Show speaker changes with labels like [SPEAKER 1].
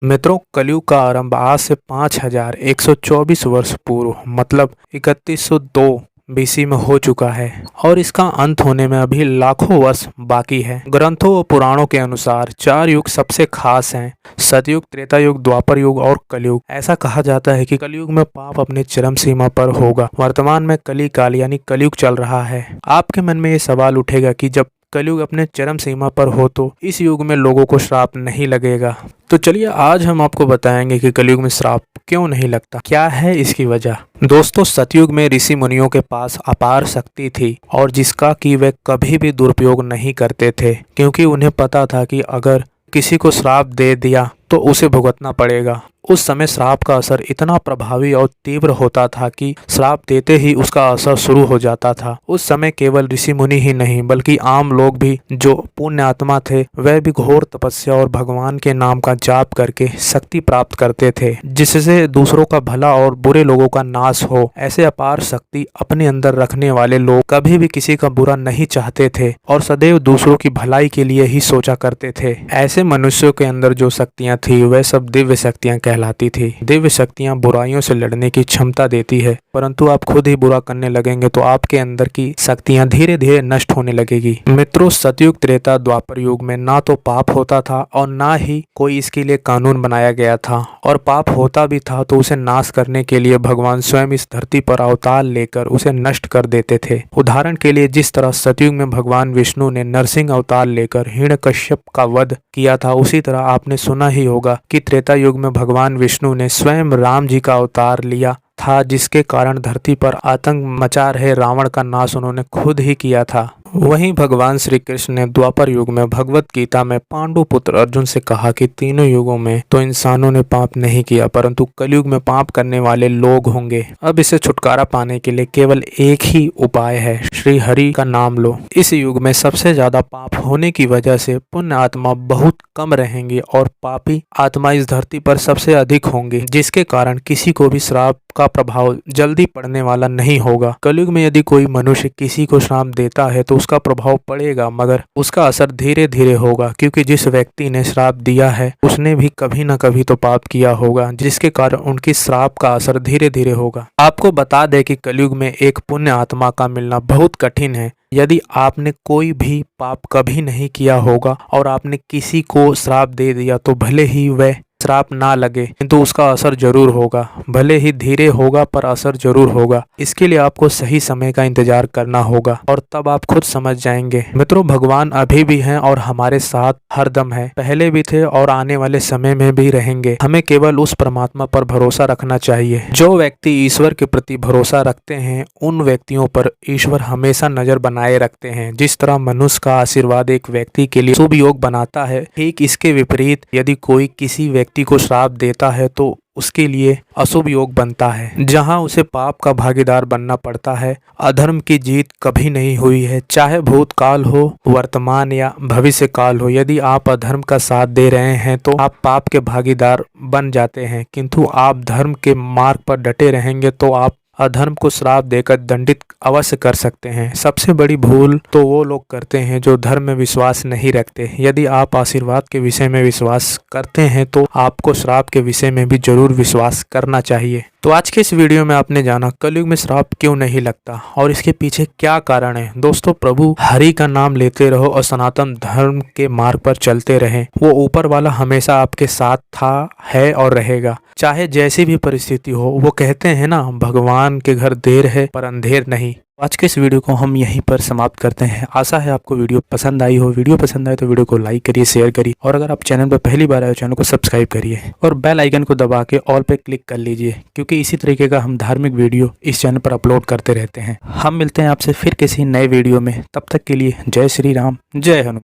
[SPEAKER 1] मित्रों, कलयुग का आरंभ आज से 5124 वर्ष पूर्व मतलब 3102 बीसी में हो चुका है और इसका अंत होने में अभी लाखों वर्ष बाकी है। ग्रंथों व पुराणों के अनुसार 4 युग सबसे खास हैं: सतयुग, त्रेता युग, द्वापर युग और कलयुग। ऐसा कहा जाता है कि कलयुग में पाप अपने चरम सीमा पर होगा। वर्तमान में कली काल यानी कलयुग चल रहा है। आपके मन में ये सवाल उठेगा कि जब कलयुग अपने चरम सीमा पर हो तो इस युग में लोगों को श्राप नहीं लगेगा। तो चलिए आज हम आपको बताएंगे कि कलयुग में श्राप क्यों नहीं लगता, क्या है इसकी वजह। दोस्तों, सतयुग में ऋषि मुनियों के पास अपार शक्ति थी और जिसका कि वे कभी भी दुरुपयोग नहीं करते थे, क्योंकि उन्हें पता था कि अगर किसी को श्राप दे दिया तो उसे भुगतना पड़ेगा। उस समय श्राप का असर इतना प्रभावी और तीव्र होता था कि श्राप देते ही उसका असर शुरू हो जाता था। उस समय केवल ऋषि मुनि ही नहीं बल्कि आम लोग भी जो पुण्य आत्मा थे वह भी घोर तपस्या और भगवान के नाम का जाप करके शक्ति प्राप्त करते थे, जिससे दूसरों का भला और बुरे लोगों का नाश हो। ऐसे अपार शक्ति अपने अंदर रखने वाले लोग कभी भी किसी का बुरा नहीं चाहते थे और सदैव दूसरों की भलाई के लिए ही सोचा करते थे। ऐसे मनुष्यों के अंदर जो शक्तियाँ थी वह सब दिव्य शक्तियाँ कहलाती थी। दिव्य शक्तियाँ बुराइयों से लड़ने की क्षमता देती है, परंतु आप खुद ही बुरा करने लगेंगे तो आपके अंदर की शक्तियाँ धीरे धीरे नष्ट होने लगेगी। मित्रों, सतयुग, त्रेता, द्वापर युग में ना तो पाप होता था और ना ही कोई इसके लिए कानून बनाया गया था, और पाप होता भी था तो उसे नाश करने के लिए भगवान स्वयं इस धरती पर अवतार लेकर उसे नष्ट कर देते थे। उदाहरण के लिए जिस तरह सतयुग में भगवान विष्णु ने नरसिंह अवतार लेकर हिरण्यकश्यप का वध किया था, उसी तरह आपने सुना ही होगा कि त्रेता युग में भगवान विष्णु ने स्वयं राम जी का अवतार लिया था, जिसके कारण धरती पर आतंक मचा रहे रावण का नाश उन्होंने खुद ही किया था। वहीं भगवान श्री कृष्ण ने द्वापर युग में भगवत गीता में पांडु पुत्र अर्जुन से कहा कि तीनों युगों में तो इंसानों ने पाप नहीं किया, परंतु कलयुग में पाप करने वाले लोग होंगे। अब इसे छुटकारा पाने के लिए केवल एक ही उपाय है, श्री हरि का नाम लो। इस युग में सबसे ज्यादा पाप होने की वजह से पुण्य आत्मा बहुत कम रहेंगे और पापी आत्मा इस धरती पर सबसे अधिक होंगे, जिसके कारण किसी को भी श्राप का प्रभाव जल्दी पड़ने वाला नहीं होगा। कलयुग में यदि कोई मनुष्य किसी को श्राप देता है तो उसका प्रभाव पड़ेगा, मगर उसका असर धीरे धीरे होगा, क्योंकि जिस व्यक्ति ने श्राप दिया है उसने भी कभी न कभी तो पाप किया होगा, जिसके कारण उनकी श्राप का असर धीरे धीरे होगा। आपको बता दें कि कलयुग में एक पुण्य आत्मा का मिलना बहुत कठिन है। यदि आपने कोई भी पाप कभी नहीं किया होगा और आपने किसी को श्राप दे दिया तो भले ही वह श्राप ना लगे किंतु उसका असर जरूर होगा, भले ही धीरे होगा पर असर जरूर होगा। इसके लिए आपको सही समय का इंतजार करना होगा और तब आप खुद समझ जाएंगे। मित्रों, भगवान अभी भी हैं और हमारे साथ हरदम है, पहले भी थे और आने वाले समय में भी रहेंगे। हमें केवल उस परमात्मा पर भरोसा रखना चाहिए। जो व्यक्ति ईश्वर के प्रति भरोसा रखते हैं उन व्यक्तियों पर ईश्वर हमेशा नजर बनाए रखते हैं। जिस तरह मनुष्य का आशीर्वाद एक व्यक्ति के लिए शुभ योग बनाता है, ठीक इसके विपरीत यदि कोई किसी व्यक्ति को श्राप देता है तो उसके लिए अशुभ योग बनता है, जहां उसे पाप का भागीदार बनना पड़ता है। अधर्म की जीत कभी नहीं हुई है, चाहे भूतकाल हो, वर्तमान या भविष्य काल हो। यदि आप अधर्म का साथ दे रहे हैं तो आप पाप के भागीदार बन जाते हैं, किंतु आप धर्म के मार्ग पर डटे रहेंगे तो आप अधर्म को श्राप देकर दंडित अवश्य कर सकते हैं। सबसे बड़ी भूल तो वो लोग करते हैं जो धर्म में विश्वास नहीं रखते। यदि आप आशीर्वाद के विषय में विश्वास करते हैं तो आपको श्राप के विषय में भी जरूर विश्वास करना चाहिए। तो आज के इस वीडियो में आपने जाना कलयुग में श्राप क्यों नहीं लगता और इसके पीछे क्या कारण है। दोस्तों, प्रभु हरि का नाम लेते रहो और सनातन धर्म के मार्ग पर चलते रहें। वो ऊपर वाला हमेशा आपके साथ था, है और रहेगा, चाहे जैसी भी परिस्थिति हो। वो कहते हैं ना, भगवान के घर देर है पर अंधेर नहीं। आज के इस वीडियो को हम यहीं पर समाप्त करते हैं। आशा है आपको वीडियो पसंद आई हो। वीडियो पसंद आए तो वीडियो को लाइक करिए, शेयर करिए और अगर आप चैनल पर पहली बार आए हो चैनल को सब्सक्राइब करिए और बेल आइकन को दबा के ऑल पे क्लिक कर लीजिए, क्योंकि इसी तरीके का हम धार्मिक वीडियो इस चैनल पर अपलोड करते रहते हैं। हम मिलते हैं आपसे फिर किसी नए वीडियो में, तब तक के लिए जय श्री राम, जय हनुमान।